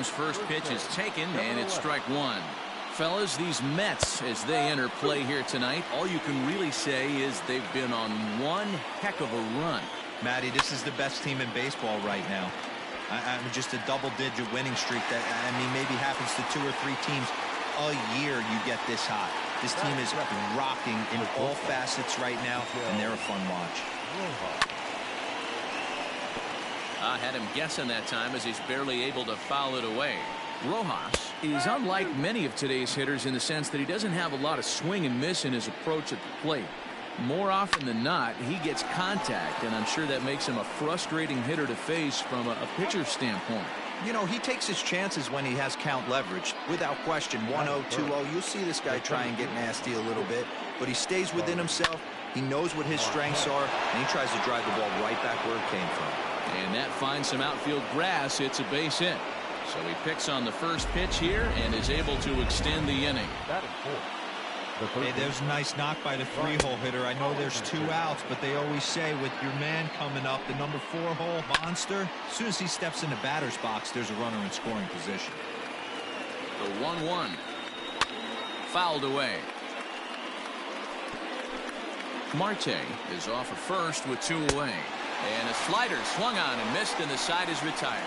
team's first pitch is taken, and it's strike one. Fellas, these Mets, as they enter play here tonight, all you can really say is they've been on one heck of a run. Matty, this is the best team in baseball right now. I'm just a double-digit winning streak that, I mean, maybe happens to 2 or 3 teams a year you get this hot. This team is rocking in all facets right now, and they're a fun watch. I had him guessing that time as he's barely able to foul it away. Rojas is unlike many of today's hitters in the sense that he doesn't have a lot of swing and miss in his approach at the plate. More often than not, he gets contact, and I'm sure that makes him a frustrating hitter to face from a pitcher's standpoint. You know, he takes his chances when he has count leverage. Without question, 1-0, 2-0, you'll see this guy try and get nasty a little bit, but he stays within himself. He knows what his strengths are, and he tries to drive the ball right back where it came from. And that finds some outfield grass. It's a base hit. So he picks on the first pitch here and is able to extend the inning. Hey, there's a nice knock by the 3-hole hitter. I know there's 2 outs, but they always say with your man coming up, the number 4-hole monster, as soon as he steps in the batter's box, there's a runner in scoring position. The 1-1. Fouled away. Marte is off at first with 2 away. And a slider swung on and missed, and the side is retired.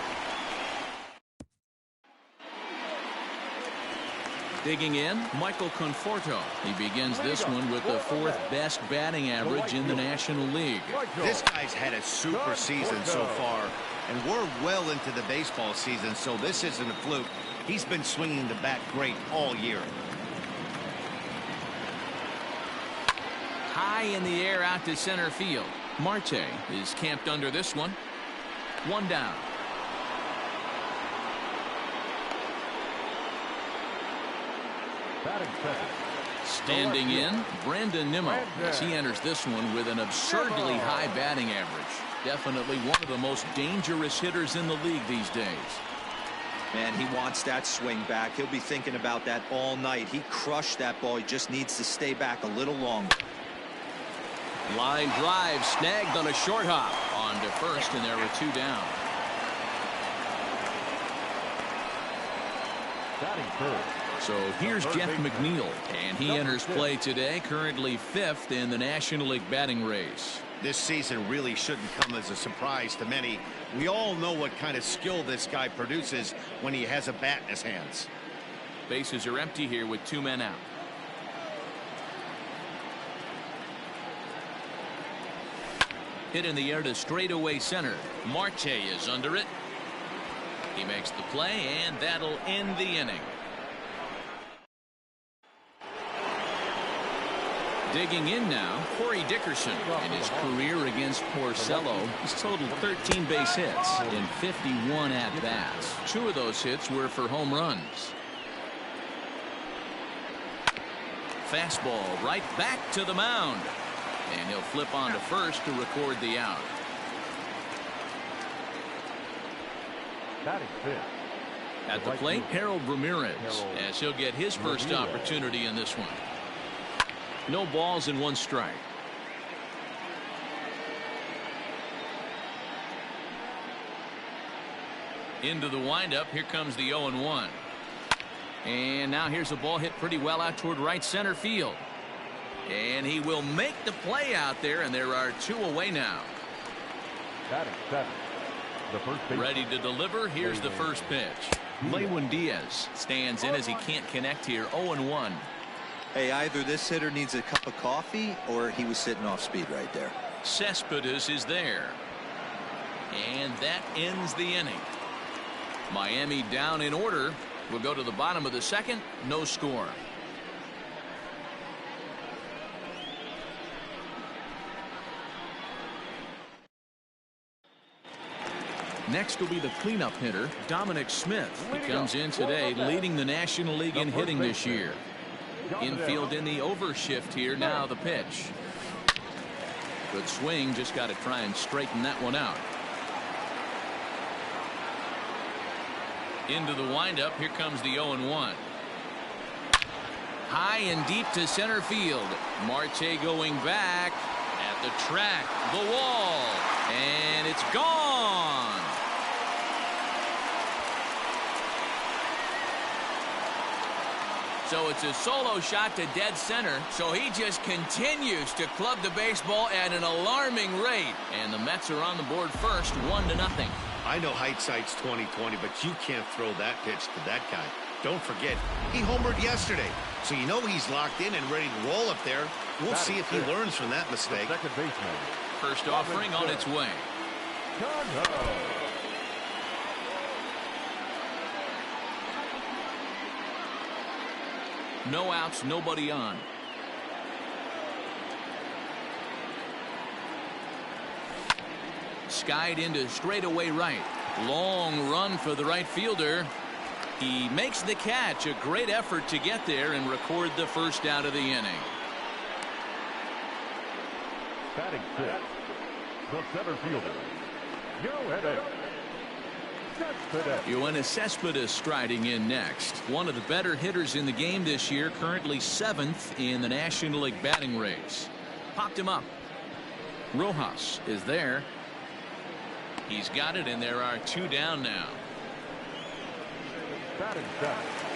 Digging in, Michael Conforto. He begins this one with the 4th best batting average in the National League. This guy's had a super season so far, and we're well into the baseball season, so this isn't a fluke. He's been swinging the bat great all year. High in the air out to center field. Marte is camped under this one. 1 down. Standing in, Brandon Nimmo, as he enters this one with an absurdly high batting average. Definitely one of the most dangerous hitters in the league these days. Man, he wants that swing back. He'll be thinking about that all night. He crushed that ball. He just needs to stay back a little longer. Line drive snagged on a short hop. On to first, and there were 2 down. So here's Jeff McNeil, and he enters play today, currently 5th in the National League batting race. This season really shouldn't come as a surprise to many. We all know what kind of skill this guy produces when he has a bat in his hands. Bases are empty here with 2 men out. Hit in the air to straightaway center. Marte is under it. He makes the play, and that'll end the inning. Digging in now, Corey Dickerson. In his career against Porcello, he's totaled 13 base hits in 51 at-bats. 2 of those hits were for home runs. Fastball right back to the mound. And he'll flip on to first to record the out. At the plate, Harold Ramirez, as he'll get his first opportunity in this one. No balls and 1 strike. Into the windup. Here comes the 0-1. And now here's a ball hit pretty well out toward right center field. And he will make the play out there, and there are 2 away now. Ready to deliver. Here's the first pitch. Lewin Diaz stands in as he can't connect here. 0-1. Hey, either this hitter needs a cup of coffee or he was sitting off speed right there. Cespedes is there. And that ends the inning. Miami down in order. We'll go to the bottom of the 2nd. No score. Next will be the cleanup hitter, Dominic Smith. He comes in today leading the National League in hitting this year. Infield in the overshift here. Now the pitch. Good swing. Just got to try and straighten that one out. Into the windup. Here comes the 0-1. High and deep to center field. Marte going back at the track, the wall, and it's gone. So it's a solo shot to dead center. So he just continues to club the baseball at an alarming rate. And the Mets are on the board first, 1-0. I know hindsight's 20/20, but you can't throw that pitch to that guy. Don't forget, he homered yesterday. So you know he's locked in and ready to roll up there. We'll see if he learns from that mistake. Second baseman. First offering on its way. No outs, nobody on. Skied into straightaway right. Long run for the right fielder. He makes the catch. A great effort to get there and record the first out of the inning. Batting fifth, the center fielder, Yoenis Cespedes striding in next. One of the better hitters in the game this year, currently 7th in the National League batting race. Popped him up. Rojas is there. He's got it, and there are 2 down now.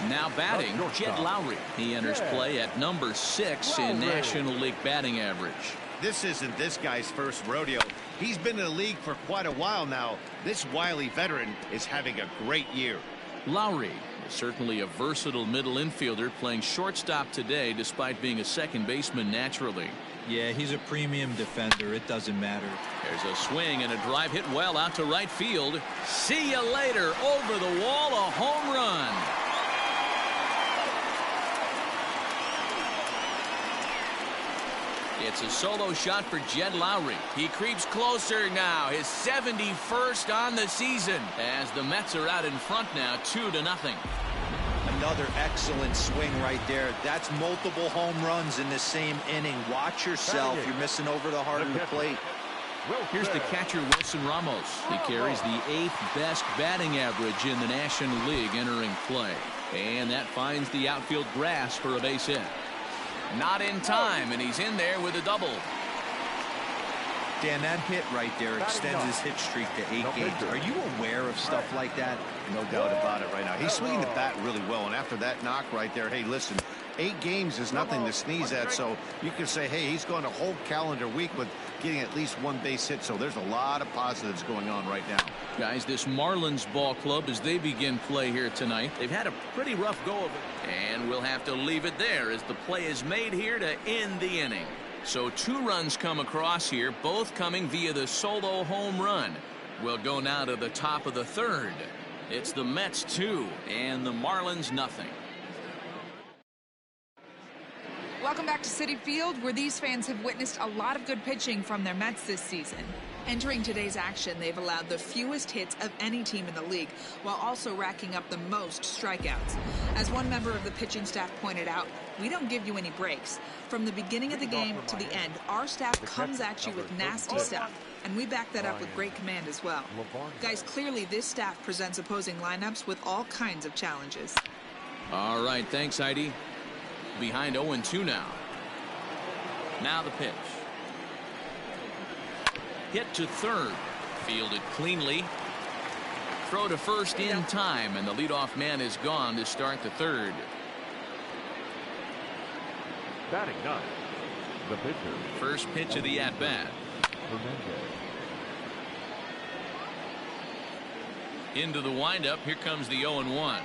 Now batting, Jed Lowry. He enters play at number 6 in National League batting average. This isn't this guy's first rodeo. He's been in the league for quite a while now. This wily veteran is having a great year. Lowry is certainly a versatile middle infielder, playing shortstop today despite being a second baseman naturally. Yeah, he's a premium defender. It doesn't matter. There's a swing and a drive hit well out to right field. See you later. Over the wall, a home run. It's a solo shot for Jed Lowry. He creeps closer now. His 71st on the season as the Mets are out in front now, 2-0. Another excellent swing right there. That's multiple home runs in the same inning. Watch yourself. You're missing over the heart of the plate. Here's the catcher, Wilson Ramos. He carries the 8th best batting average in the National League entering play. And that finds the outfield grass for a base hit. Not in time, and he's in there with a double. Dan, that hit right there extends his hit streak to 8 games. Are you aware of stuff like that? No doubt about it right now. He's swinging the bat really well, and after that knock right there, hey, listen, 8 games is nothing to sneeze at, so you can say, hey, he's gone a whole calendar week with getting at least 1 base hit, so there's a lot of positives going on right now. Guys, this Marlins ball club, as they begin play here tonight, they've had a pretty rough go of it, and we'll have to leave it there as the play is made here to end the inning. So 2 runs come across here, both coming via the solo home run. We'll go now to the top of the 3rd. It's the Mets 2 and the Marlins nothing. Welcome back to Citi Field, where these fans have witnessed a lot of good pitching from their Mets this season. Entering today's action, they've allowed the fewest hits of any team in the league, while also racking up the most strikeouts. As one member of the pitching staff pointed out, we don't give you any breaks. From the beginning of the game to the end, our staff comes at you with nasty stuff, and we back that up with great command as well. Guys, clearly this staff presents opposing lineups with all kinds of challenges. All right, thanks, Heidi. Behind 0-2 now. Now the pitch. Hit to 3rd. Fielded cleanly. Throw to first in time, and the leadoff man is gone to start the 3rd. Batting 9, the pitcher. First pitch of the at-bat. Into the windup. Here comes the 0-1.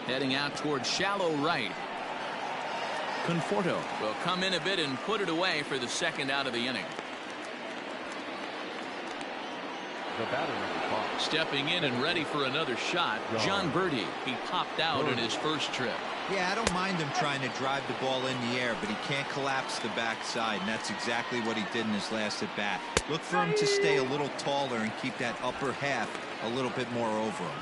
Heading out towards shallow right. Conforto will come in a bit and put it away for the 2nd out of the inning. The batter number 5. Stepping in and ready for another shot, John Birdie. He popped out in his first trip. Yeah, I don't mind him trying to drive the ball in the air, but he can't collapse the backside, and that's exactly what he did in his last at bat. Look for him to stay a little taller and keep that upper half a little bit more over him.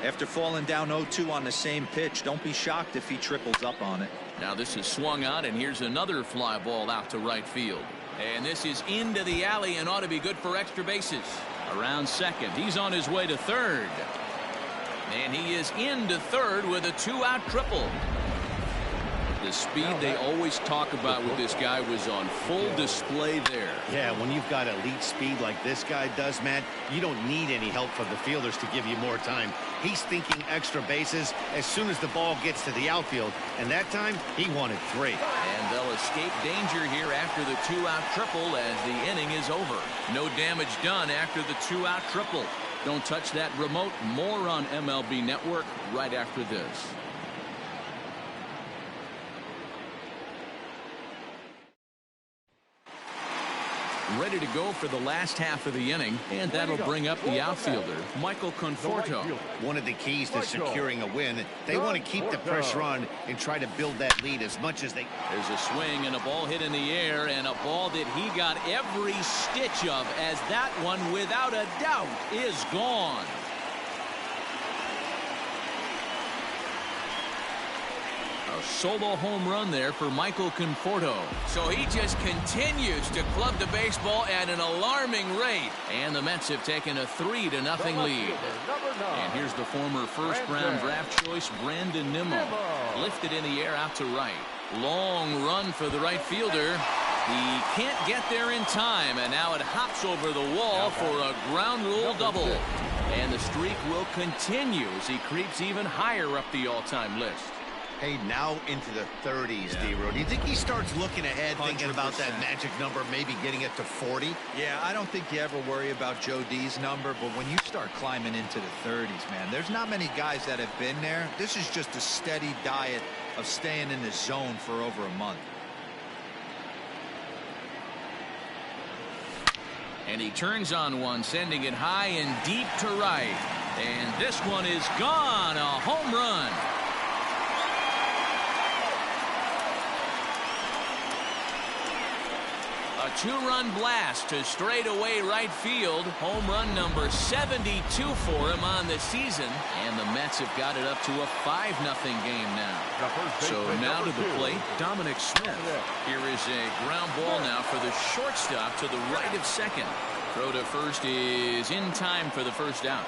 After falling down 0-2 on the same pitch, don't be shocked if he triples up on it. Now this is swung on, and here's another fly ball out to right field. And this is into the alley and ought to be good for extra bases. Around 2nd. He's on his way to 3rd. And he is into 3rd with a 2-out triple. The speed they always talk about with this guy was on full display there. Yeah, when you've got elite speed like this guy does, Matt, you don't need any help from the fielders to give you more time. He's thinking extra bases as soon as the ball gets to the outfield, and that time he wanted 3. And they'll escape danger here after the 2-out triple as the inning is over. No damage done after the 2-out triple. Don't touch that remote. More on MLB Network right after this. Ready to go for the last half of the inning, and that'll bring up the outfielder, Michael Conforto. One of the keys to securing a win, they want to keep the pressure on and try to build that lead as much as they. There's a swing and a ball hit in the air, and a ball that he got every stitch of, as that one, without a doubt, is gone. A solo home run there for Michael Conforto. So he just continues to club the baseball at an alarming rate. And the Mets have taken a 3-0 lead. And here's the former first-round draft choice, Brandon Nimmo. Lifted in the air out to right. Long run for the right fielder. He can't get there in time, and now it hops over the wall for a ground rule double. And the streak will continue as he creeps even higher up the all-time list. Hey, now into the 30s, D-Row. Do you think he starts looking ahead, 100%. Thinking about that magic number, maybe getting it to 40? Yeah, I don't think you ever worry about Joe D's number, but when you start climbing into the 30s, man, there's not many guys that have been there. This is just a steady diet of staying in the zone for over a month. And he turns on one, sending it high and deep to right. And this one is gone, a home run. A 2-run blast to straightaway right field. Home run number 72 for him on the season. And the Mets have got it up to a 5-0 game now. So now to the plate, Dominic Smith. Here is a ground ball now for the shortstop to the right of second. Throw to first is in time for the first out.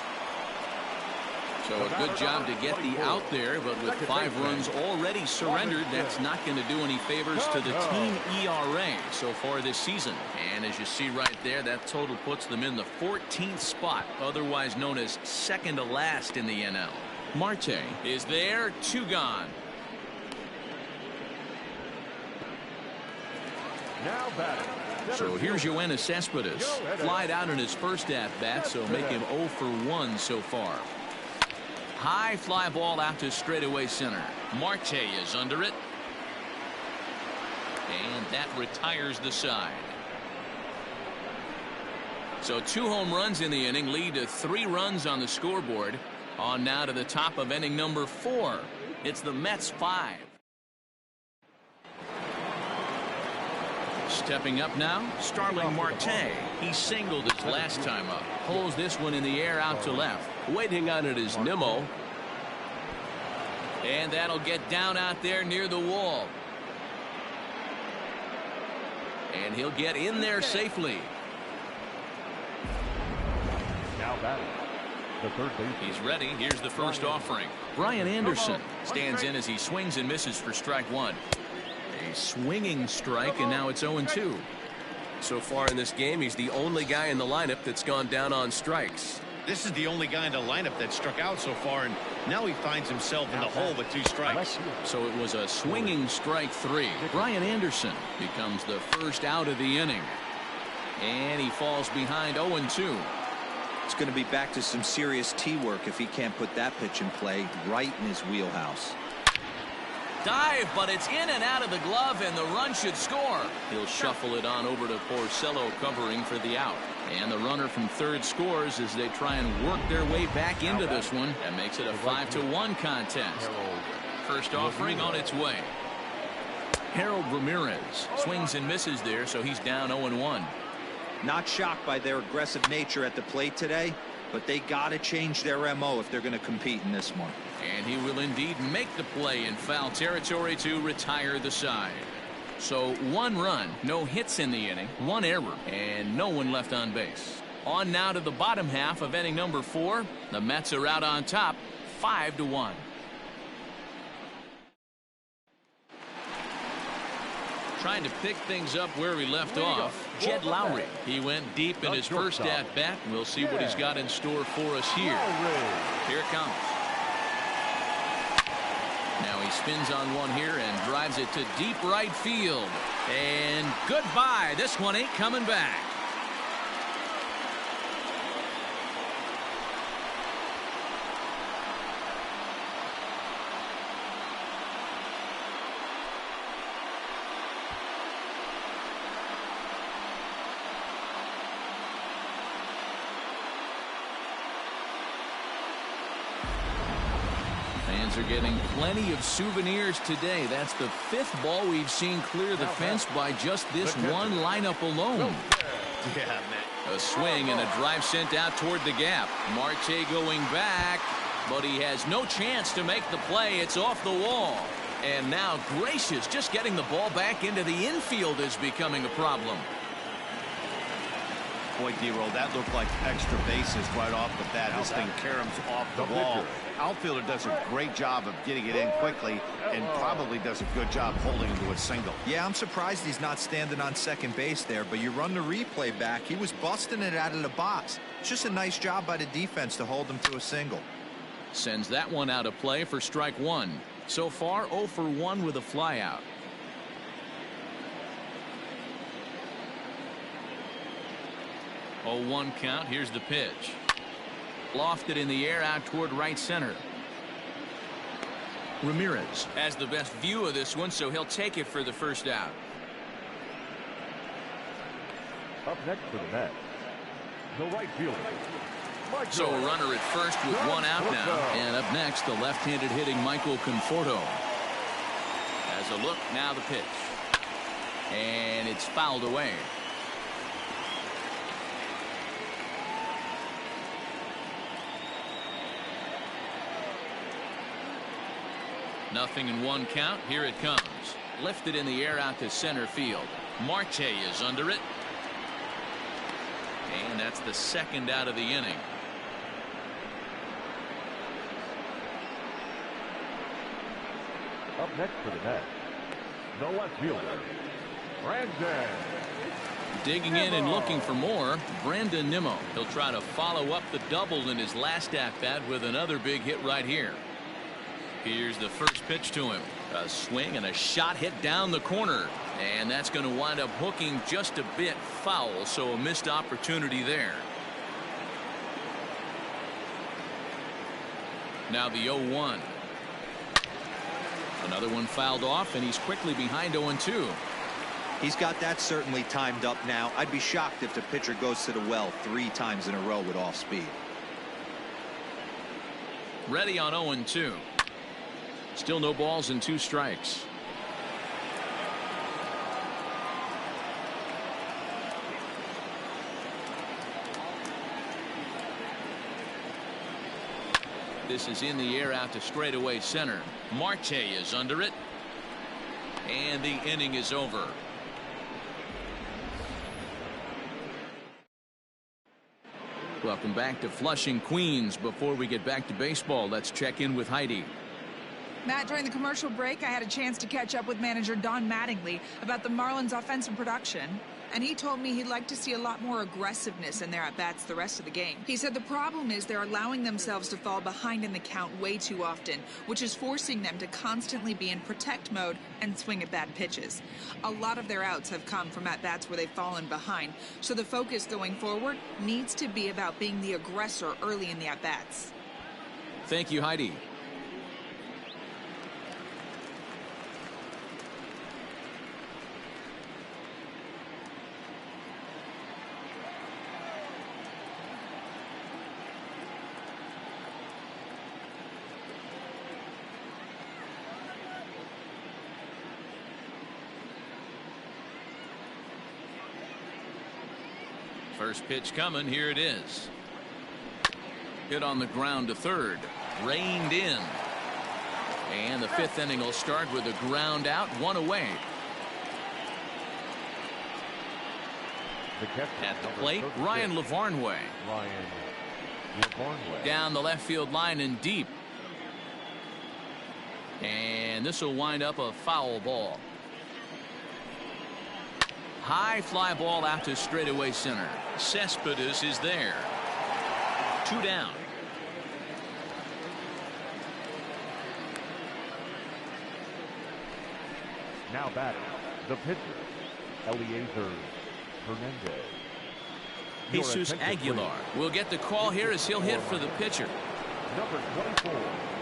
So a good job to get the out there, but with 5 runs already surrendered, that's not going to do any favors to the team ERA so far this season. And as you see right there, that total puts them in the 14th spot, otherwise known as second to last in the NL. Marte is there, 2 gone. Now batting. So here's Yoenis Cespedes. Flied out in his first at-bat, so make him 0 for 1 so far. High fly ball out to straightaway center. Marte is under it. And that retires the side. So 2 home runs in the inning lead to 3 runs on the scoreboard. On now to the top of inning number 4. It's the Mets 5. Stepping up now, Starling Marte. He singled his last time up. Pulls this one in the air out to left. Waiting on it is Nimmo. And that'll get down out there near the wall. And he'll get in there safely. Now batting. The third base. He's ready. Here's the first offering. Brian Anderson stands in as he swings and misses for strike 1. A swinging strike, and now it's 0-2. So far in this game, he's the only guy in the lineup that's gone down on strikes. This is the only guy in the lineup that struck out so far, and now he finds himself in the hole with 2 strikes. So it was a swinging strike 3. Brian Anderson becomes the first out of the inning. And he falls behind 0-2. It's going to be back to some serious tee work if he can't put that pitch in play right in his wheelhouse. Dive, but it's in and out of the glove, and the run should score. He'll shuffle it on over to Porcello covering for the out. And the runner from third scores as they try and work their way back into this one. That makes it a 5-1 contest. First offering on its way. Harold Ramirez swings and misses there, so he's down 0-1. Not shocked by their aggressive nature at the plate today, but they got to change their MO if they're going to compete in this one. And he will indeed make the play in foul territory to retire the side. So 1 run, no hits in the inning, 1 error, and no one left on base. On now to the bottom half of inning number 4. The Mets are out on top, 5-1. Trying to pick things up where he left off. Jed Lowry. He went deep in his first at bat. We'll see what he's got in store for us here. Here it comes. Now he spins on one here and drives it to deep right field. And goodbye. This one ain't coming back. Fans are getting plenty of souvenirs today. That's the 5th ball we've seen clear the fence by just this one lineup alone. Yeah, man. A swing and a drive sent out toward the gap. Marte going back, but he has no chance to make the play. It's off the wall. And now Gracious, just getting the ball back into the infield is becoming a problem. Boy, D-Roll, that looked like extra bases right off the bat. This thing caroms off the wall. Outfielder does a great job of getting it in quickly and probably does a good job holding him to a single. Yeah, I'm surprised he's not standing on second base there, but you run the replay back. He was busting it out of the box. It's just a nice job by the defense to hold him to a single. Sends that one out of play for strike one. So far 0 for 1 with a flyout. Oh, 1 count. Here's the pitch. Lofted in the air out toward right center. Ramirez has the best view of this one, so he'll take it for the first out. Up next for the Mets, the right fielder. So a runner at first with 1 out now. And up next, the left-handed hitting Michael Conforto. Has a look, now the pitch. And it's fouled away. Nothing in 1 count. Here it comes. Lifted in the air out to center field. Marte is under it. And that's the 2nd out of the inning. Up next for the Mets, the left fielder, Brandon. Digging in and looking for more, Brandon Nimmo. He'll try to follow up the double in his last at-bat with another big hit right here. Here's the first pitch to him. A swing and a shot hit down the corner. And that's going to wind up hooking just a bit foul, so a missed opportunity there. Now the 0-1. Another one fouled off, and he's quickly behind 0-2. He's got that certainly timed up now. I'd be shocked if the pitcher goes to the well 3 times in a row with off speed. Ready on 0-2. Still no balls and 2 strikes. This is in the air out to straightaway center. Marte is under it. And the inning is over. Welcome back to Flushing, Queens. Before we get back to baseball, let's check in with Heidi. Matt, during the commercial break, I had a chance to catch up with manager Don Mattingly about the Marlins' offensive production. And he told me he'd like to see a lot more aggressiveness in their at-bats the rest of the game. He said the problem is they're allowing themselves to fall behind in the count way too often, which is forcing them to constantly be in protect mode and swing at bad pitches. A lot of their outs have come from at-bats where they've fallen behind, so the focus going forward needs to be about being the aggressor early in the at-bats. Thank you, Heidi. First pitch coming. Here it is. Hit on the ground to third. Reined in. And the 5th inning will start with a ground out, 1 away. At the plate, Ryan Lavarnway. Down the left field line and deep. And this will wind up a foul ball. High fly ball out to straightaway center. Cespedes is there. 2 down. Now batting, the pitcher, Eliezer Hernandez. Your Jesus attention, Aguilar will get the call here as he'll hit for the pitcher. Number 24.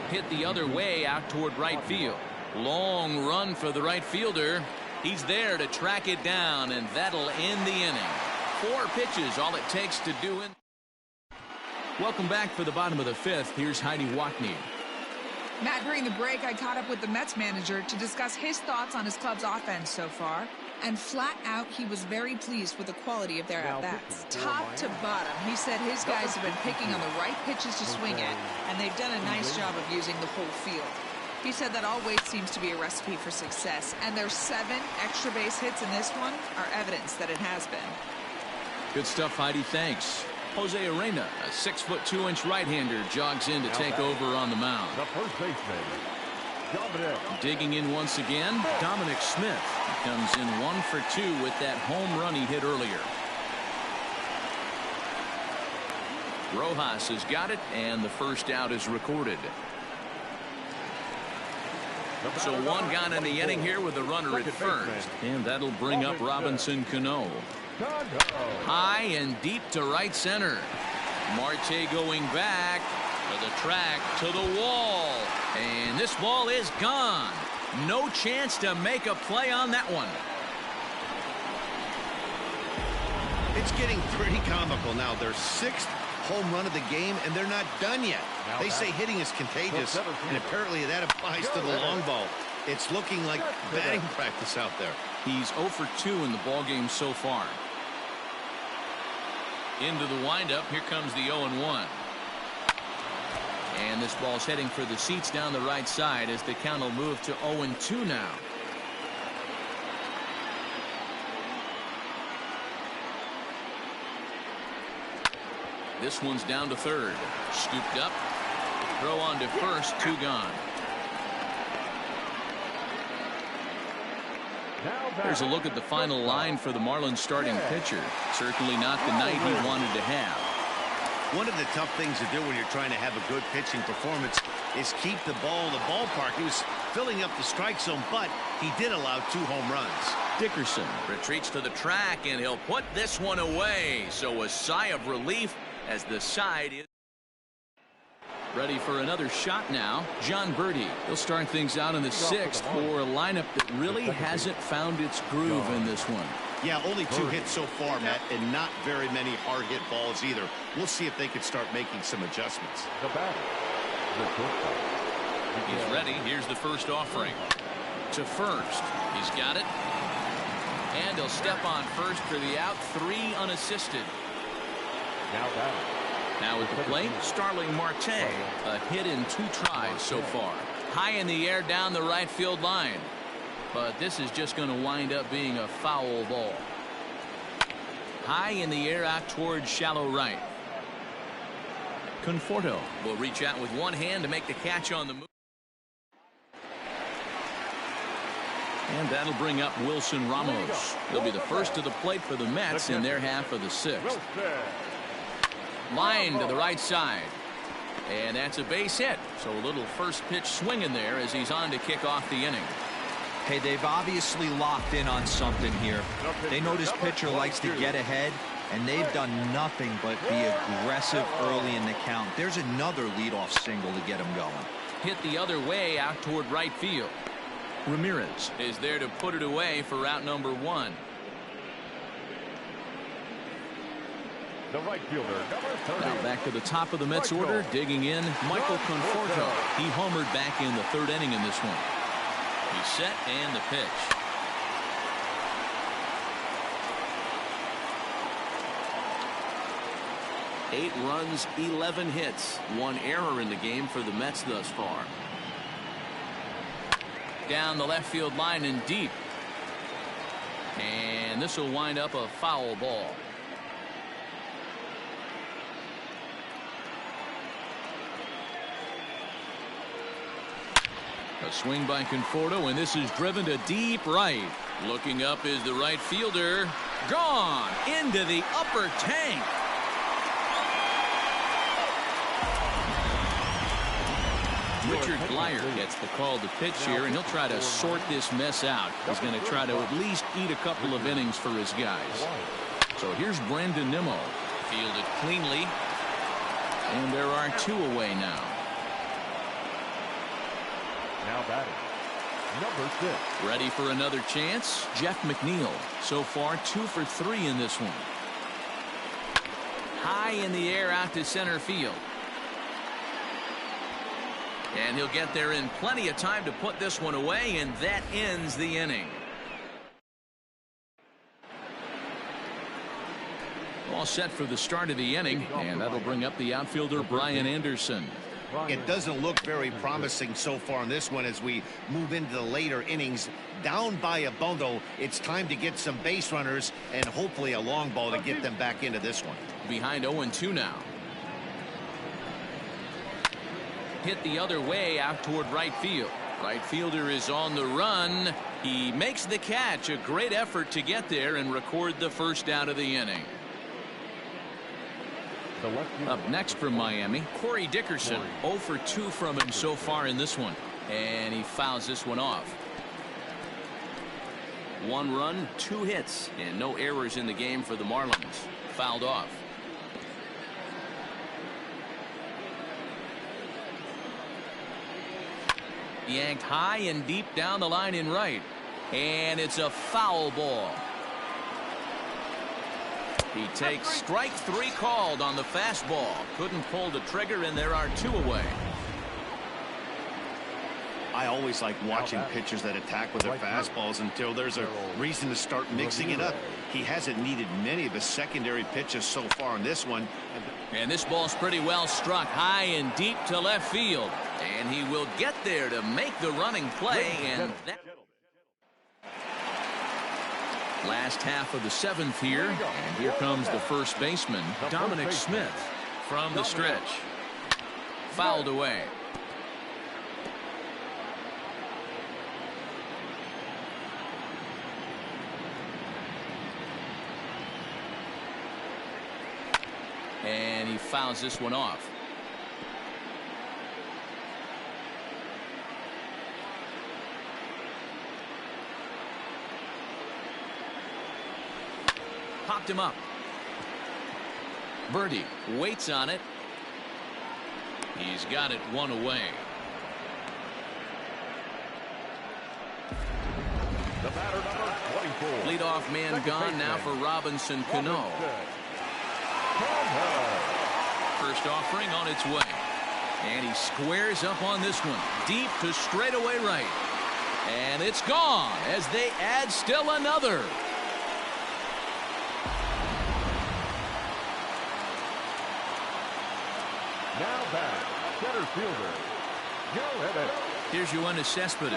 Hit the other way out toward right field. Long run for the right fielder. He's there to track it down, and that'll end the inning. 4 pitches, all it takes to do it. Welcome back for the bottom of the 5th. Here's Heidi Watney. Matt, during the break, I caught up with the Mets manager to discuss his thoughts on his club's offense so far. And flat out, he was very pleased with the quality of their at-bats. Top to bottom, he said his guys have been picking on the right pitches to swing at, and they've done a nice job of using the whole field. He said that always seems to be a recipe for success, and their 7 extra base hits in this one are evidence that it has been. Good stuff, Heidi. Thanks. Jose Arena, a 6'2" right-hander, jogs in to take over on the mound. The first baseman, Dominic. Digging in once again, Dominic Smith. He comes in 1 for 2 with that home run he hit earlier. Rojas has got it, and the first out is recorded. So 1 gone in the inning here with a runner at first. And that'll bring up Robinson Cano. High and deep to right center. Marte going back to the track, to the wall. And this ball is gone. No chance to make a play on that one. It's getting pretty comical now. Their 6th home run of the game, and they're not done yet. They say hitting is contagious, and apparently that applies to the long ball. It's looking like batting practice out there. He's 0 for 2 in the ballgame so far. Into the windup. Here comes the 0-1. And this ball's heading for the seats down the right side as the count will move to 0-2 now. This one's down to third. Scooped up. Throw on to first. 2 gone. Here's a look at the final line for the Marlins starting pitcher. Certainly not the night he wanted to have. One of the tough things to do when you're trying to have a good pitching performance is keep the ball in the ballpark. He was filling up the strike zone, but he did allow 2 home runs. Dickerson retreats to the track, and he'll put this one away. So a sigh of relief as the side is ready for another shot now. John Birdie. He'll start things out in the 6th for a lineup that really hasn't found its groove in this one. Yeah, only 2 hits so far, Matt, and not very many hard hit balls either. We'll see if they can start making some adjustments. The batter, He's ready. Here's the first offering. To first. He's got it. And he'll step on first for the out. 3 unassisted. now batting. Now at the plate, Starling Marte. A hit in 2 tries so far. High in the air down the right field line. But this is just going to wind up being a foul ball. High in the air out towards shallow right. Conforto will reach out with one hand to make the catch on the move. And that'll bring up Wilson Ramos. He'll be the first to the plate for the Mets in their half of the 6th. Line to the right side. And that's a base hit. So a little first pitch swing in there as he's on to kick off the inning. Hey, they've obviously locked in on something here. They know this pitcher likes to get ahead, and they've done nothing but be aggressive early in the count. There's another leadoff single to get him going. Hit the other way out toward right field. Ramirez is there to put it away for route number 1. The right fielder, number 30. Now back to the top of the Mets order, digging in, Michael Conforto. He homered back in the 3rd inning in this one. He's set and the pitch. Eight runs, 11 hits, 1 error in the game for the Mets thus far. Down the left field line and deep. And this will wind up a foul ball. A swing by Conforto, and this is driven to deep right. Looking up is the right fielder. Gone into the upper tank. Richard Blyer gets the call to pitch here, and he'll try to sort this mess out. He's going to try to at least eat a couple of innings for his guys. So here's Brandon Nimmo. Fielded cleanly. And there are 2 away now. Now batting, number 6. Ready for another chance? Jeff McNeil. So far 2 for 3 in this one. High in the air out to center field. And he'll get there in plenty of time to put this one away, and that ends the inning. All set for the start of the inning, and that'll bring up the outfielder Brian Anderson. It doesn't look very promising so far in this one as we move into the later innings. Down by a bundle, it's time to get some base runners and hopefully a long ball to get them back into this one. Behind 0-2 now. Hit the other way out toward right field. Right fielder is on the run. He makes the catch. A great effort to get there and record the first out of the inning. Up next from Miami, Corey Dickerson. 0 for 2 from him so far in this one. And he fouls this one off. 1 run, 2 hits, and no errors in the game for the Marlins. Fouled off. Yanked high and deep down the line in right. And it's a foul ball. He takes strike 3 called on the fastball. Couldn't pull the trigger, and there are 2 away. I always like watching pitchers that attack with their fastballs until there's a reason to start mixing it up. He hasn't needed many of his secondary pitches so far in this one. And this ball's pretty well struck high and deep to left field. And he will get there to make the running play. And that last half of the 7th here. And here comes the first baseman, Dominic Smith, from the stretch. Fouled away. And he fouls this one off. Popped him up. Birdie waits on it. He's got it 1 away. The batter, number 24. Leadoff man gone now for Robinson Cano. First offering on its way. And he squares up on this one. Deep to straightaway right. And it's gone as they add still another. Now back, center fielder, Joe Evans. Here's Yoenis Cespedes.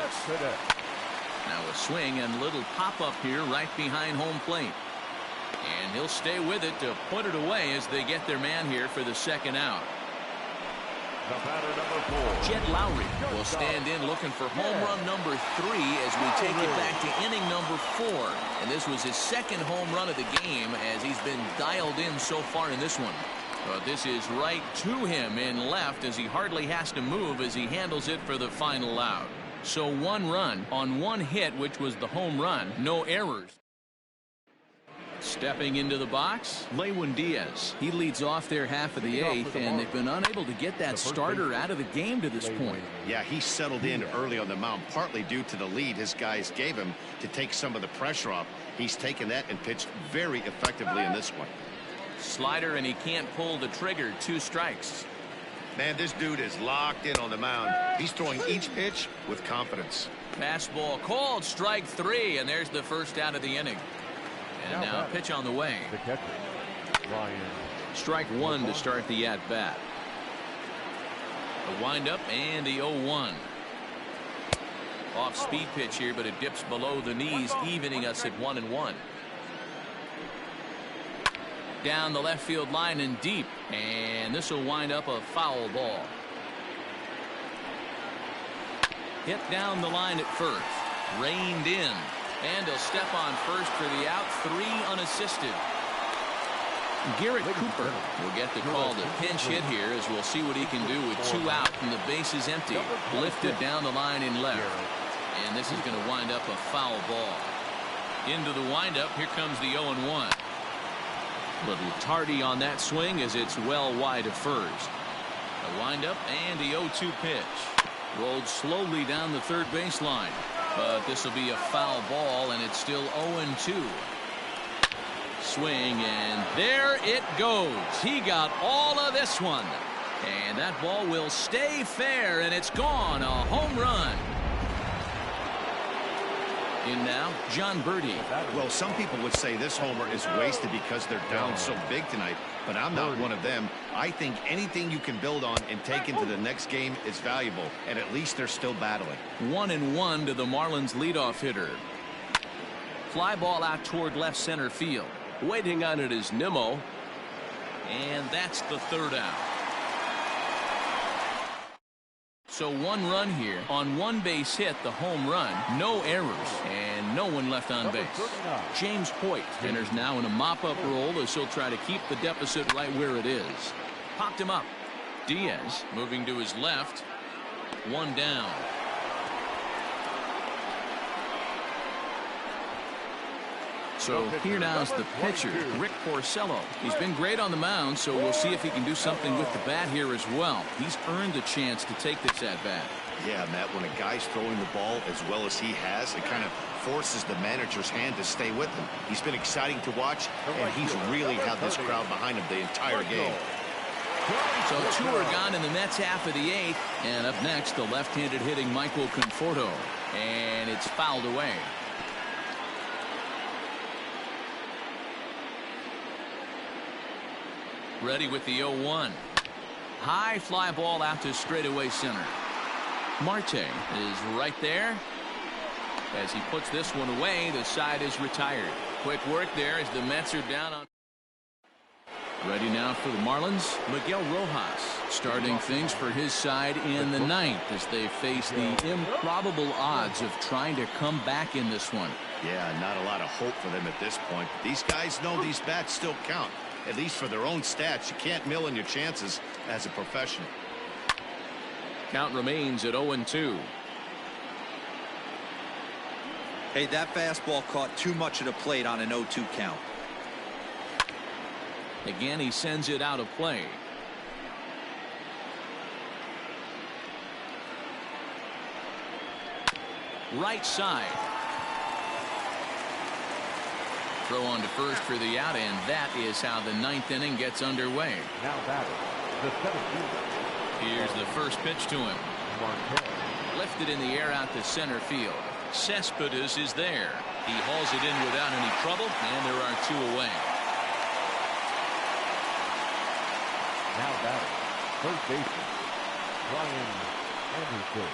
Now a swing and a little pop-up here right behind home plate. And he'll stay with it to put it away as they get their man here for the second out. The batter, number 4. Jed Lowry will stand in looking for home run number 3 as we take it back to inning number 4. And this was his second home run of the game as he's been dialed in so far in this one. But this is right to him in left as he hardly has to move as he handles it for the final out. So 1 run on 1 hit, which was the home run. No errors. Stepping into the box, Lewin Diaz. He leads off their half of the 8th, and they've been unable to get that starter out of the game to this point. Yeah, he settled in early on the mound, partly due to the lead his guys gave him to take some of the pressure off. He's taken that and pitched very effectively in this one. Slider, and he can't pull the trigger. 2 strikes. Man, this dude is locked in on the mound. He's throwing each pitch with confidence. Fastball called, strike 3, and there's the first out of the inning. And now pitch on the way. The catcher, Ryan. Strike 1 to start the at-bat. The windup and the 0-1. Off-speed pitch here, but it dips below the knees, evening us at 1-1. Down the left field line and deep, and this will wind up a foul ball. Hit down the line at first. Reined in. And he'll step on first for the out, 3 unassisted. Garrett Cooper will get the call to pinch hit here, as we'll see what he can do with 2 out and the bases empty. Lifted down the line in left. And this is going to wind up a foul ball. Into the windup, here comes the 0-1. Little tardy on that swing as it's well wide of first. A windup and the 0-2 pitch. Rolled slowly down the third baseline. But this will be a foul ball, and it's still 0-2. Swing, and there it goes. He got all of this one. And that ball will stay fair, and it's gone. A home run. In now, John Birdie. Well, some people would say this homer is wasted because they're down so big tonight, but I'm not one of them. I think anything you can build on and take into the next game is valuable, and at least they're still battling. 1-1 to the Marlins leadoff hitter. Fly ball out toward left center field. Waiting on it is Nimmo. And that's the third out. So 1 run here on 1 base hit, the home run, no errors, and no one left on base. James Hoyt enters now in a mop-up role as he'll try to keep the deficit right where it is. Popped him up. Diaz moving to his left. 1 down. So here now's the pitcher, Rick Porcello. He's been great on the mound, so we'll see if he can do something with the bat here as well. He's earned the chance to take this at bat. Yeah, Matt, when a guy's throwing the ball as well as he has, it kind of forces the manager's hand to stay with him. He's been exciting to watch, and he's really had this crowd behind him the entire game. So 2 are gone in the Mets half of the 8th. And up next, the left-handed hitting Michael Conforto. And it's fouled away. Ready with the 0-1. High fly ball out to straightaway center. Marte is right there. As he puts this one away, the side is retired. Quick work there as the Mets are down on. Ready now for the Marlins, Miguel Rojas starting things for his side in the 9th as they face the improbable odds of trying to come back in this one. Yeah, not a lot of hope for them at this point. These guys know these bats still count, at least for their own stats. You can't mill in your chances as a professional. Count remains at 0-2. Hey, that fastball caught too much of the plate on an 0-2 count. Again, he sends it out of play. Right side. Throw on to first for the out, and that is how the 9th inning gets underway. Now batting, the 17th. Here's the first pitch to him. Lifted in the air out to center field. Cespedes is there. He hauls it in without any trouble, and there are 2 away. Now batting, first baseman, Brian Anderson.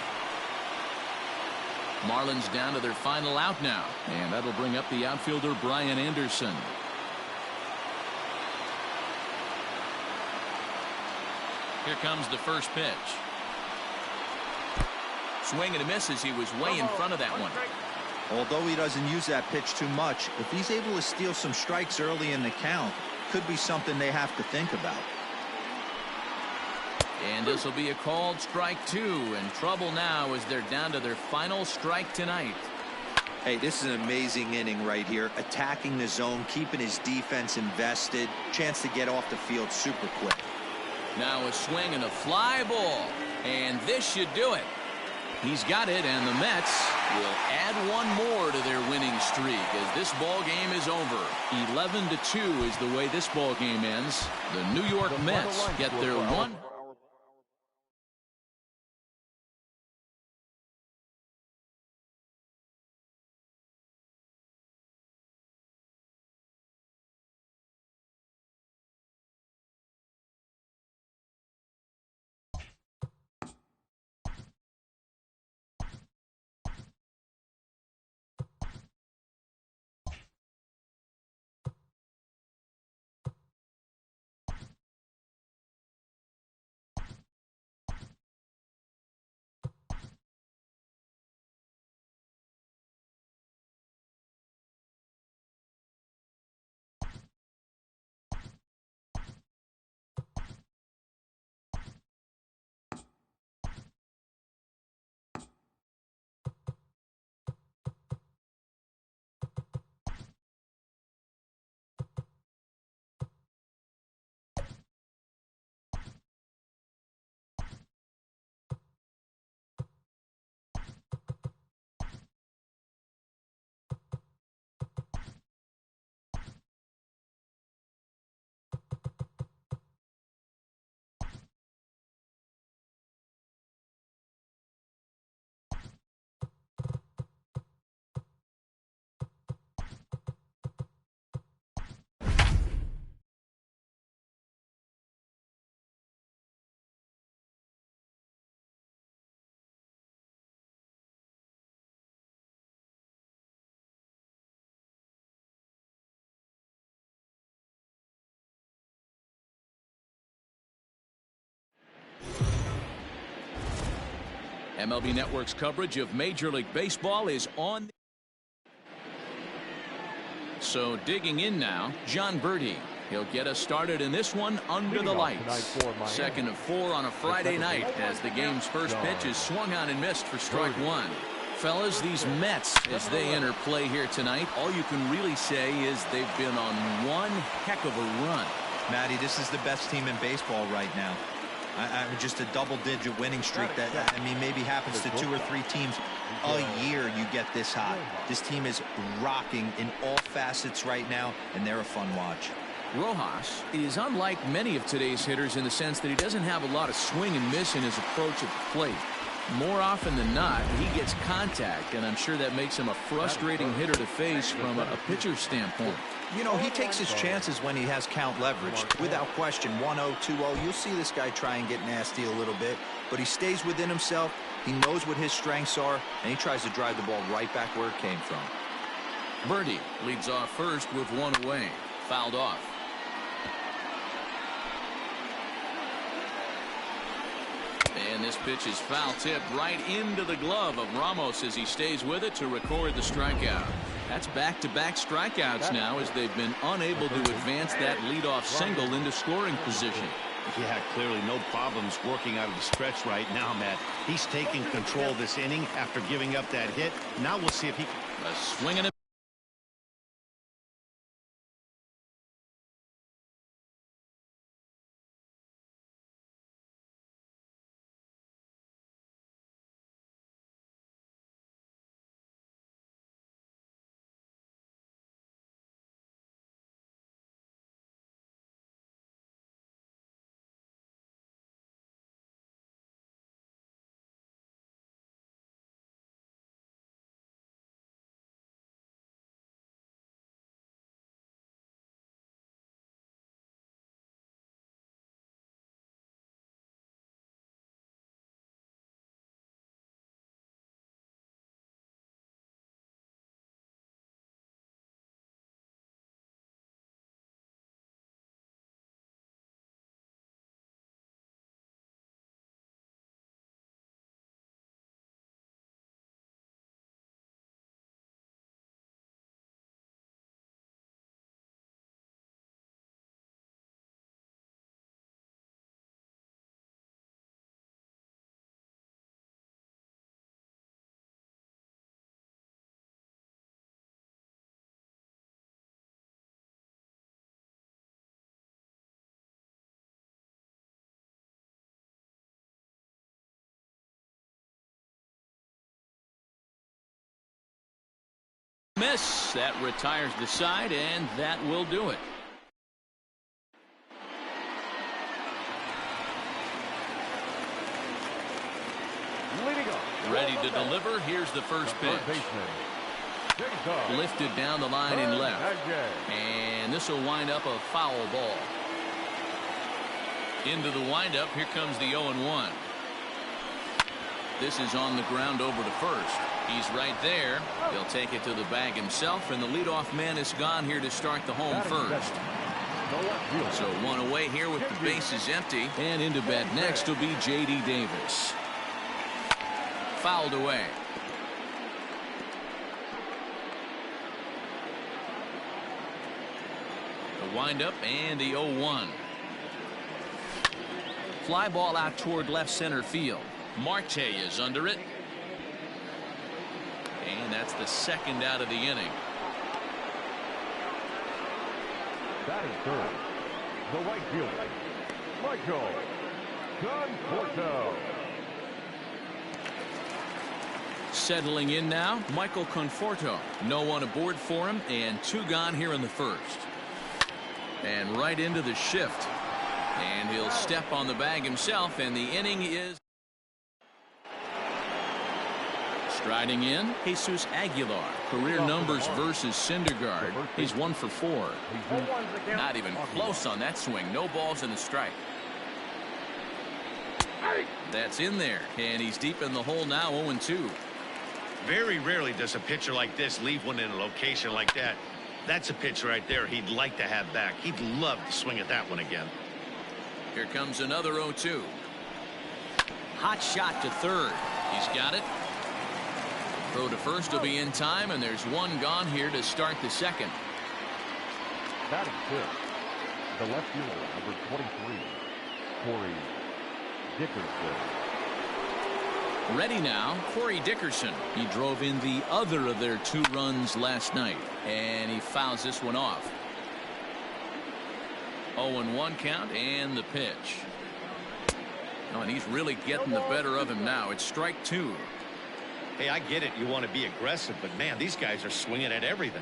Marlins down to their final out now, and that'll bring up the outfielder Brian Anderson. Here comes the first pitch. Swing and a miss as he was way in front of that one. Although he doesn't use that pitch too much, if he's able to steal some strikes early in the count, could be something they have to think about. And this will be a called strike 2, and trouble now as they're down to their final strike tonight. Hey, this is an amazing inning right here. Attacking the zone, keeping his defense invested. Chance to get off the field super quick. Now a swing and a fly ball, and this should do it. He's got it, and the Mets will add 1 more to their winning streak as this ball game is over. 11-2 is the way this ball game ends. The New York Mets get their 1. MLB Network's coverage of Major League Baseball is on. So digging in now, John Birdie. He'll get us started in this one under the lights. Second of 4 on a Friday night as the game's first pitch is swung on and missed for strike 1. Fellas, these Mets, as they enter play here tonight, all you can really say is they've been on one heck of a run. Matty, this is the best team in baseball right now. Just a double-digit winning streak that, I mean, maybe happens to 2 or 3 teams a year. You get this hot. This team is rocking in all facets right now, and they're a fun watch. Rojas is unlike many of today's hitters in the sense that he doesn't have a lot of swing and miss in his approach at the plate. More often than not, he gets contact, and I'm sure that makes him a frustrating hitter to face from a pitcher's standpoint. You know, he takes his chances when he has count leverage. Without question, 1-0, 2-0, you'll see this guy try and get nasty a little bit, but he stays within himself. He knows what his strengths are, and he tries to drive the ball right back where it came from. Birdie leads off first with 1 away. Fouled off. And this pitch is foul tip right into the glove of Ramos as he stays with it to record the strikeout. That's back-to-back strikeouts now as they've been unable to advance that leadoff single into scoring position. Yeah, clearly no problems working out of the stretch right now, Matt. He's taking control of this inning after giving up that hit. Now we'll see if he can. A swing and a miss. That retires the side, and that will do it. Ready to deliver. Here's the first pitch. Lifted down the line in left. And this will wind up a foul ball. Into the windup. Here comes the 0-1. This is on the ground over to first. He's right there. He'll take it to the bag himself, and the leadoff man is gone here to start the home first. So 1 away here with the bases empty. And into bat next will be J.D. Davis. Fouled away. The windup and the 0-1. Fly ball out toward left center field. Marte is under it. And that's the second out of the inning. Batting third, the right fielder, Michael Conforto. Settling in now, Michael Conforto. No one aboard for him, and 2 gone here in the first. And right into the shift. And he'll step on the bag himself, and the inning is. Striding in, Jesus Aguilar. Career numbers versus Syndergaard. He's 1 for 4. Not even close on that swing. No balls in the strike. That's in there, and he's deep in the hole now, 0-2. Very rarely does a pitcher like this leave one in a location like that. That's a pitch right there he'd like to have back. He'd love to swing at that one again. Here comes another 0-2. Hot shot to third. He's got it. Throw to first will be in time, and there's one gone here to start the second. Batting fifth, the left fielder, number 23, Corey Dickerson. Ready now, Corey Dickerson. He drove in the other of their 2 runs last night, and he fouls this one off. 0-1 count and the pitch. Oh, and he's really getting the better of him now. It's strike 2. Hey, I get it. You want to be aggressive, but man, these guys are swinging at everything.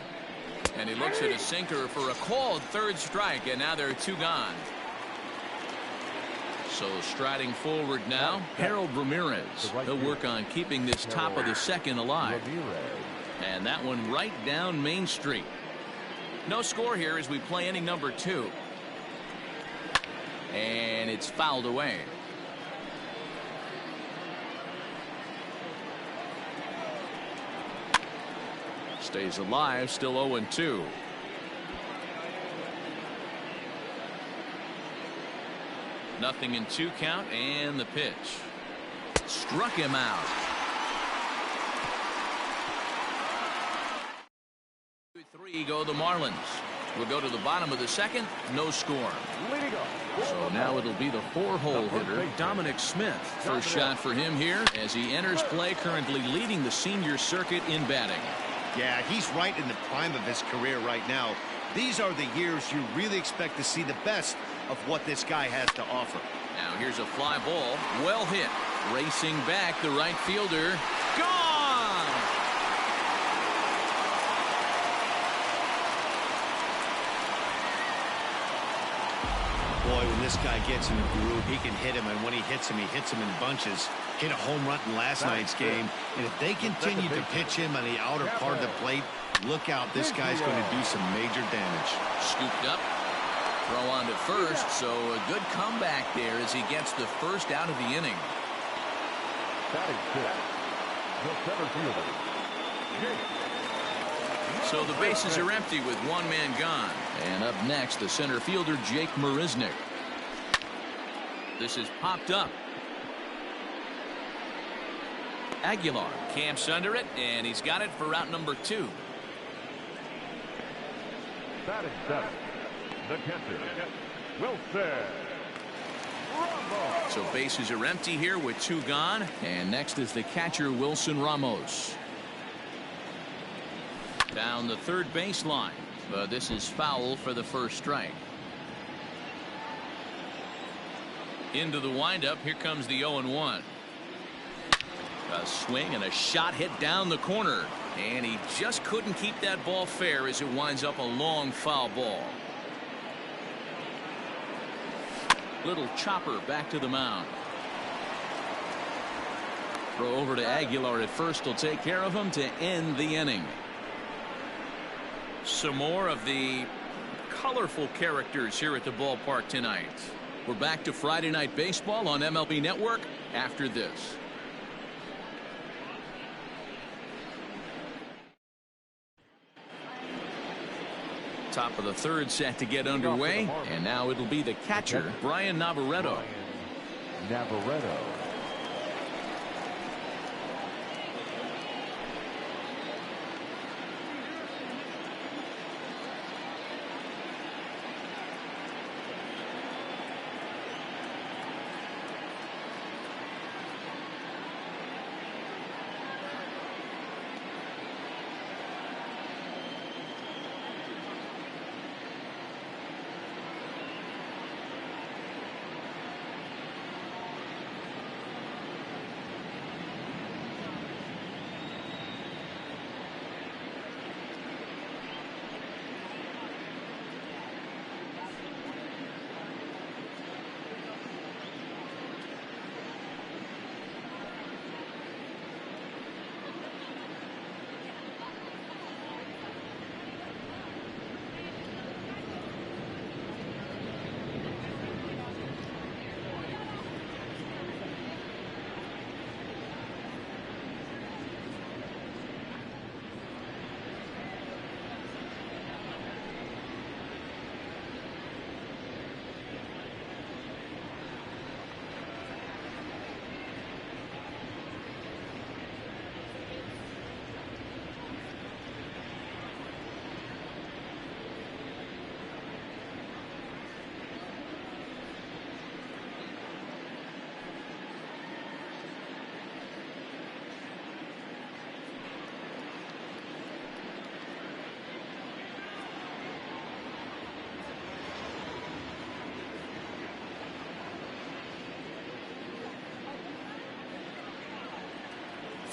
And he looks at a sinker for a called 3rd strike, and now there are 2 gone. So striding forward now, Harold Ramirez. He'll work on keeping this top of the second alive. And that one right down Main Street. No score here as we play inning number 2. And it's fouled away. Stays alive, still 0-2. Nothing in 2 count, and the pitch. Struck him out. 2-3 go the Marlins. We'll go to the bottom of the second. No score. So now it'll be the 4-hole hitter, Dominic Smith. First shot for him here as he enters play, currently leading the senior circuit in batting. Yeah, he's right in the prime of his career right now. These are the years you really expect to see the best of what this guy has to offer. Now here's a fly ball. Well hit. Racing back, the right fielder. Gone! Boy, when this guy gets in the groove, he can hit him, and when he hits him in bunches. Hit a home run in last night's game, and if they continue to pitch him on the outer part of the plate, look out, this guy's going to do some major damage. Scooped up. Throw on to first, so a good comeback there as he gets the first out of the inning. Batting fifth, the center fielder, Jake. So the bases are empty with 1 man gone. And up next, the center fielder, Jake Marisnick. This is popped up. Aguilar camps under it, and he's got it for route number 2. Batting seventh, the catcher, Wilson. So bases are empty here with 2 gone. And next is the catcher, Wilson Ramos. Down the third baseline. But this is foul for the first strike. Into the windup. Here comes the 0-1. A swing and a shot hit down the corner. And he just couldn't keep that ball fair as it winds up a long foul ball. Little chopper back to the mound. Throw over to Aguilar at first will take care of him to end the inning. Some more of the colorful characters here at the ballpark tonight. We're back to Friday Night Baseball on MLB Network after this. Top of the third set to get underway, and now it'll be the catcher, Brian Navarreto.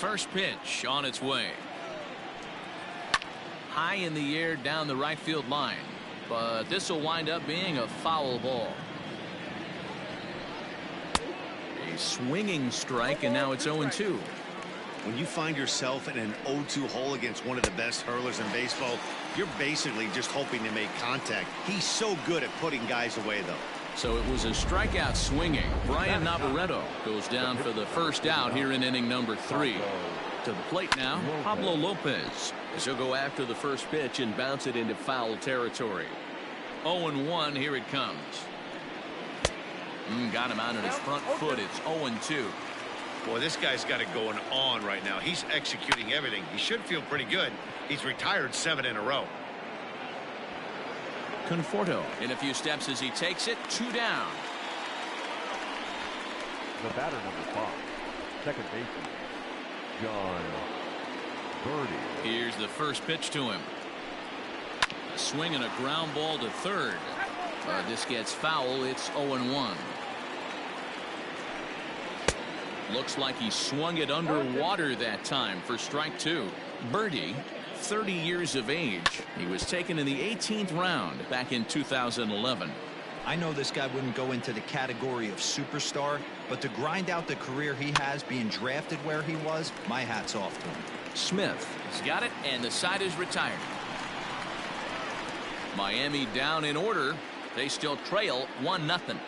First pitch on its way. High in the air down the right field line, but this will wind up being a foul ball. A swinging strike, and now it's 0-2. When you find yourself in an 0-2 hole against one of the best hurlers in baseball, you're basically just hoping to make contact. He's so good at putting guys away, though. So it was a strikeout swinging. Brian Navarreto goes down for the first out here in inning number 3. To the plate now, Pablo Lopez, as he'll go after the first pitch and bounce it into foul territory. 0-1, here it comes. Got him out on his front foot. It's 0-2. Boy, this guy's got it going on right now. He's executing everything. He should feel pretty good. He's retired 7 in a row. Conforto in a few steps as he takes it. 2 down. The batter, number 5, second baseman, John Birdie. Here's the first pitch to him. A swing and a ground ball to third. This gets foul. It's 0-1. Looks like he swung it underwater that time for strike 2. Birdie, 30 years of age. He was taken in the 18th round back in 2011. I know this guy wouldn't go into the category of superstar, but to grind out the career he has being drafted where he was, my hat's off to him. Smith has got it, and the side is retired. Miami down in order. They still trail 1-0.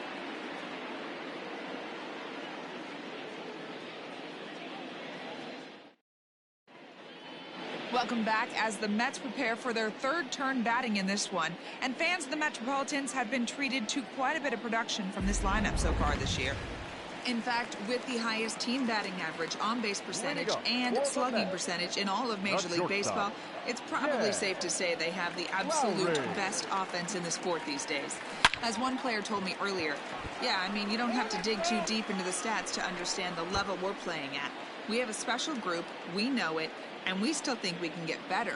Welcome back as the Mets prepare for their third turn batting in this one. And fans of the Metropolitans have been treated to quite a bit of production from this lineup so far this year. In fact, with the highest team batting average, on-base percentage, and slugging percentage in all of Major League Baseball, it's probably safe to say they have the absolute best offense in the sport these days. As one player told me earlier, yeah, I mean, you don't have to dig too deep into the stats to understand the level we're playing at. We have a special group, we know it, and we still think we can get better.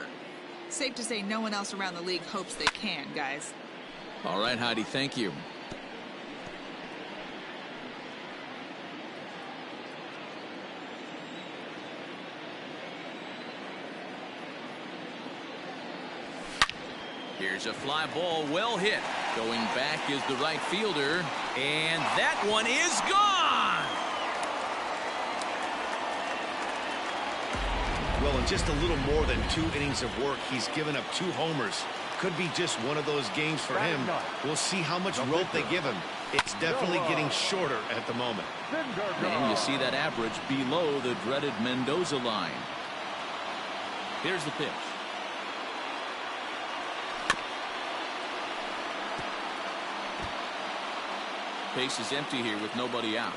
Safe to say no one else around the league hopes they can, guys. All right, Heidi, thank you. Here's a fly ball, well hit. Going back is the right fielder, and that one is gone. Well, in just a little more than 2 innings of work, he's given up 2 homers. Could be just one of those games for him. We'll see how much rope they give him. It's definitely getting shorter at the moment. And you see that average below the dreaded Mendoza line. Here's the pitch. Base is empty here with nobody out.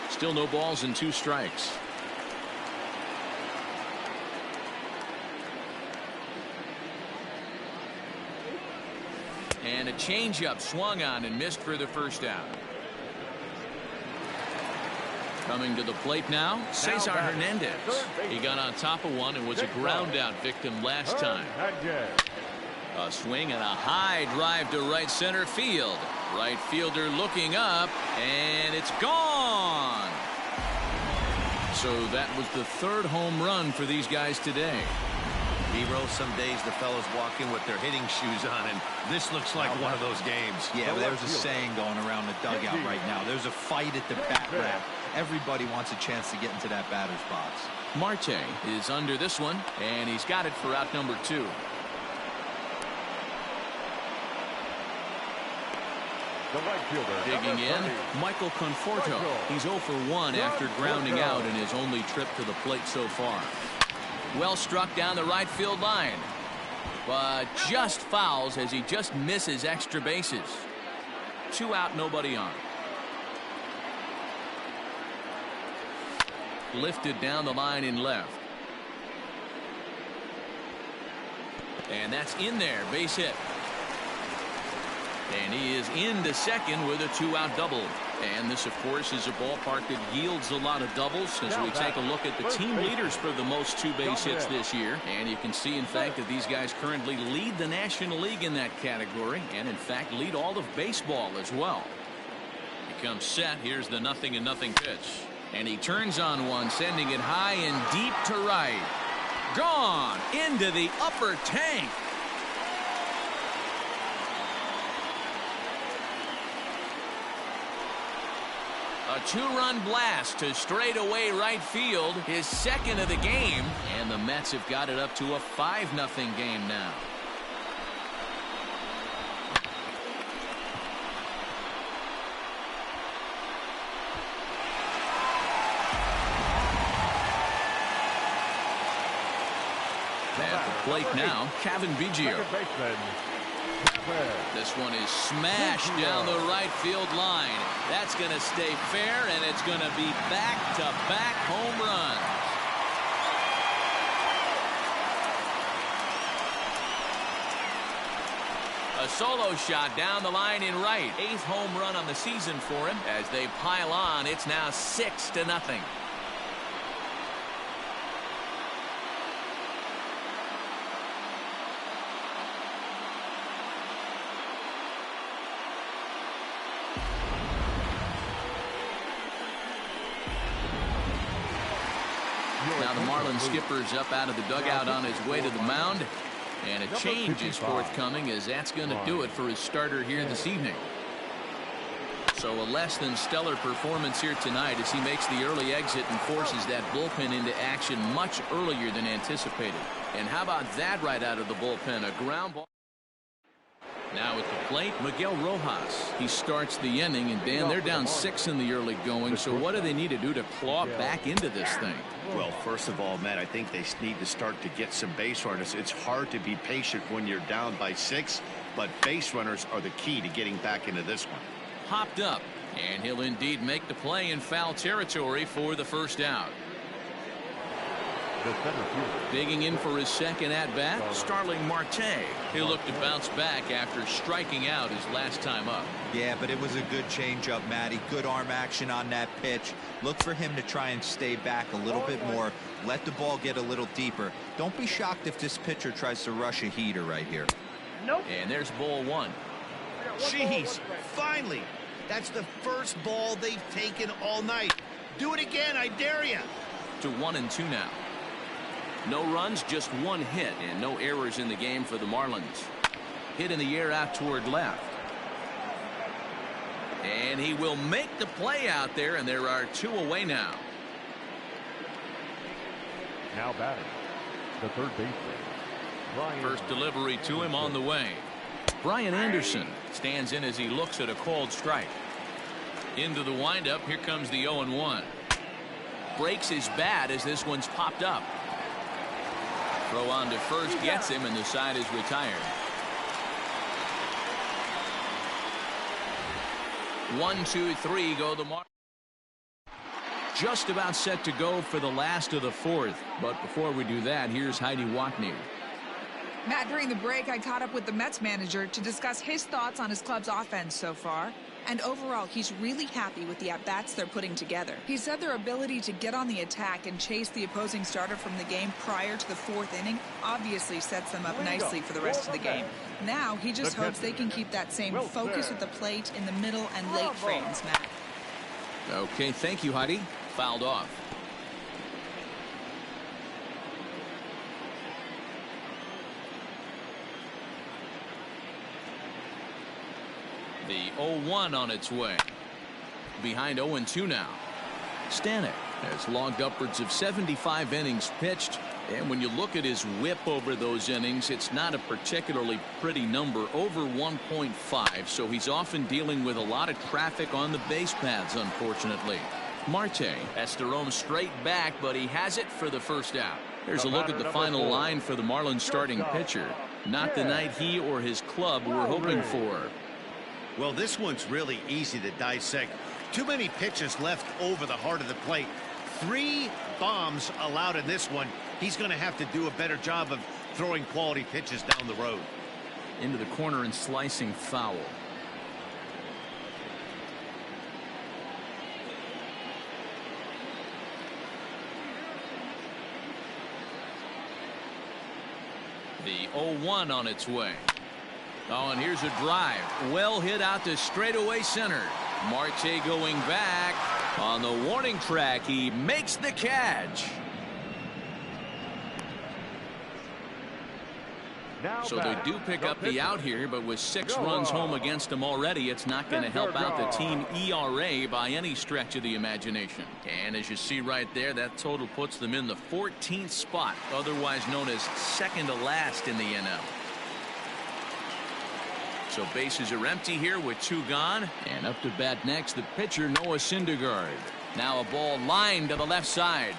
Still no balls and 2 strikes. And a changeup swung on and missed for the first out. Coming to the plate now, Cesar Hernandez. He got on top of one and was a ground out victim last time. A swing and a high drive to right center field. Right fielder looking up, and it's gone. So that was the 3rd home run for these guys today. Hero, some days the fellas walk in with their hitting shoes on, and this looks like one of those games. Yeah, but there's a saying going around the dugout right now. There's a fight at the bat rack. Everybody wants a chance to get into that batter's box. Marte is under this one, and he's got it for out number 2. The right fielder, digging in, Michael Conforto. He's 0 for 1 after grounding out in his only trip to the plate so far. Well struck down the right field line, but just fouls as he just misses extra bases. 2 out, nobody on. Lifted down the line in left. And that's in there, base hit. And he is into second with a 2-out double. And this, of course, is a ballpark that yields a lot of doubles as we take a look at the team leaders for the most two-base hits this year. And you can see, in fact, that these guys currently lead the National League in that category and, in fact, lead all of baseball as well. He comes set. Here's the 0-0 pitch. And he turns on one, sending it high and deep to right. Gone into the upper tank. A two-run blast to straightaway right field, his second of the game, and the Mets have got it up to a 5-0 game now. At the plate now, Kevin Biggio. This one is smashed down the right field line. That's going to stay fair, and it's going to be back-to-back home runs. A solo shot down the line in right. 8th home run on the season for him. As they pile on, it's now 6-0. Now the Marlins skipper's up out of the dugout on his way to the mound. And a change is forthcoming, as that's going to do it for his starter here this evening. So a less than stellar performance here tonight as he makes the early exit and forces that bullpen into action much earlier than anticipated. And how about that right out of the bullpen? A ground ball. Now at the plate, Miguel Rojas. He starts the inning, and Dan, they're down 6 in the early going. So what do they need to do to claw back into this thing? Well, first of all, Matt, I think they need to start to get some base runners. It's hard to be patient when you're down by 6, but base runners are the key to getting back into this one. Hopped up, and he'll indeed make the play in foul territory for the first out. Digging in for his second at-bat, Starling Marte. He'll look to bounce back after striking out his last time up. Yeah, but it was a good changeup, Matty. Good arm action on that pitch. Look for him to try and stay back a little bit more. Let the ball get a little deeper. Don't be shocked if this pitcher tries to rush a heater right here. Nope. And there's ball 1. Jeez, finally. That's the first ball they've taken all night. Do it again, I dare you. To 1-2 now. No runs, just 1 hit, and no errors in the game for the Marlins. Hit in the air out toward left. And he will make the play out there, and there are 2 away now. Now batting, the third baseman. First delivery to him on the way. Brian Anderson stands in as he looks at a called strike. Into the windup, here comes the 0-1. Breaks his bat as this one's popped up. Throw on to first gets him, and the side is retired. 1, 2, 3 go the Marlins. Just about set to go for the last of the 4th. But before we do that, here's Heidi Watney. Matt, during the break, I caught up with the Mets manager to discuss his thoughts on his club's offense so far. And overall, he's really happy with the at-bats they're putting together. He said their ability to get on the attack and chase the opposing starter from the game prior to the 4th inning obviously sets them up nicely for the rest of the game. Now, he just hopes they can keep that same focus at the plate in the middle and late frames, Matt. Okay, thank you, Heidi. Fouled off. The 0-1 on its way. Behind 0-2 now. Stanek has logged upwards of 75 innings pitched. And when you look at his whip over those innings, it's not a particularly pretty number, over 1.5. So he's often dealing with a lot of traffic on the base paths, unfortunately. Marte has to roam straight back, but he has it for the first out. Here's a look at the final line for the Marlins starting pitcher. Not the night he or his club were hoping for. Well, this one's really easy to dissect. Too many pitches left over the heart of the plate. 3 bombs allowed in this one. He's going to have to do a better job of throwing quality pitches down the road. Into the corner and slicing foul. The 0-1 on its way. Oh, and here's a drive. Well hit out to straightaway center. Marte going back. On the warning track, he makes the catch. So they do pick up the out here, but with 6 runs home against them already, it's not going to help out the team ERA by any stretch of the imagination. And as you see right there, that total puts them in the 14th spot, otherwise known as second to last in the NL. So bases are empty here with 2 gone. And up to bat next, the pitcher, Noah Syndergaard. Now a ball lined to the left side.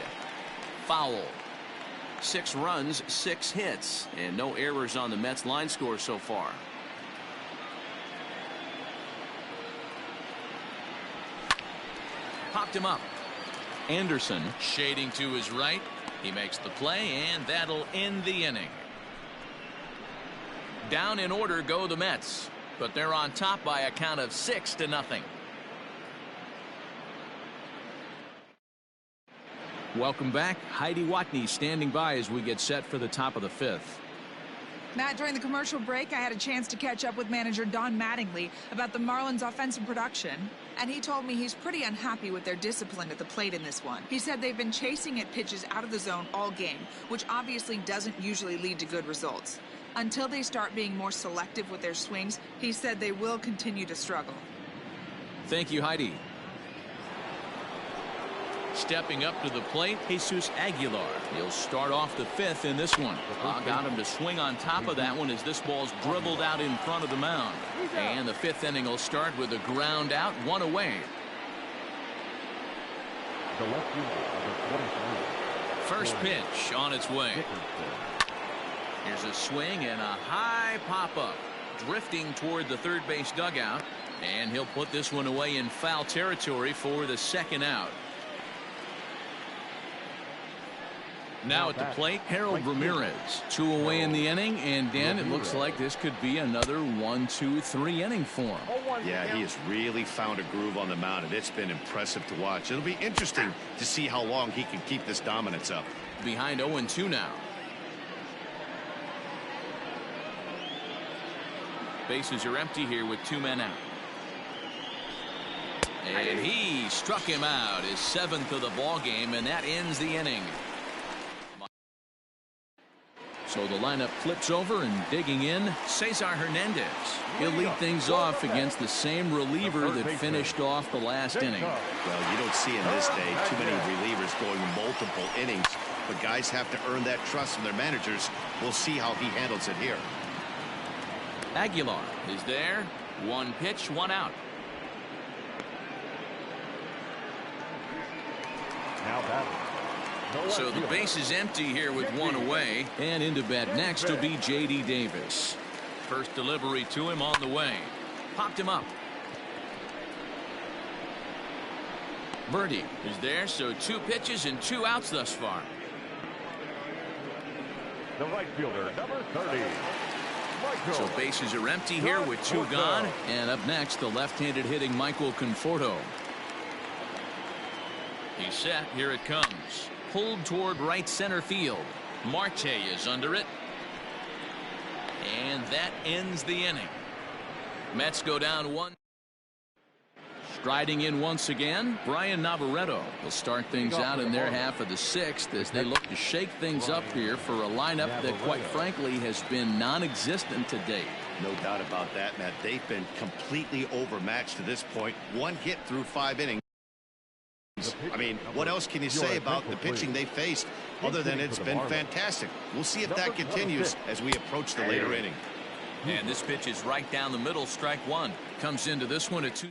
Foul. 6 runs, 6 hits, and no errors on the Mets line score so far. Popped him up. Anderson shading to his right. He makes the play, and that'll end the inning. Down in order go the Mets, but they're on top by a count of 6-0. Welcome back. Heidi Watney standing by as we get set for the top of the 5th. Matt, during the commercial break, I had a chance to catch up with manager Don Mattingly about the Marlins' offensive production, and he told me he's pretty unhappy with their discipline at the plate in this one. He said they've been chasing at pitches out of the zone all game, which obviously doesn't usually lead to good results. Until they start being more selective with their swings, he said they will continue to struggle. Thank you, Heidi. Stepping up to the plate, Jesus Aguilar. He'll start off the 5th in this one. Got him to swing on top of that one as this ball's dribbled out in front of the mound. And the 5th inning will start with a ground out, 1 away. First pitch on its way. Here's a swing and a high pop-up. Drifting toward the third base dugout. And he'll put this one away in foul territory for the 2nd out. Now at the plate, Harold Ramirez. 2 away in the inning, and Dan, it looks like this could be another 1-2-3 inning for him. Yeah, he has really found a groove on the mound, and it's been impressive to watch. It'll be interesting to see how long he can keep this dominance up. Behind 0-2 now. Bases are empty here with 2 men out. And he struck him out, his 7th of the ball game, and that ends the inning. So the lineup flips over, and digging in, Cesar Hernandez. He'll lead things off against the same reliever that finished off the last inning. Well, you don't see in this day too many relievers going multiple innings, but guys have to earn that trust from their managers. We'll see how he handles it here. Aguilar is there. 1 pitch, 1 out. Now batting. So the base is empty here with 1 away, and into bat next will be J.D. Davis. First delivery to him on the way. Popped him up. Birdie is there, so 2 pitches and 2 outs thus far. The right fielder, number 30. So bases are empty here with 2 gone, and up next the left-handed hitting Michael Conforto. He's set. Here it comes. Pulled toward right center field. Marte is under it. And that ends the inning. Mets go down 1. Striding in once again, Brian Navarreto will start things out in their half of the 6th as they look to shake things up here for a lineup that, quite frankly, has been non-existent to date. No doubt about that, Matt. They've been completely overmatched to this point. 1 hit through 5 innings. I mean, what else can you say about the pitching they faced other than it's been fantastic? We'll see if that continues as we approach the later inning. And this pitch is right down the middle, strike 1. Comes into this one at 2.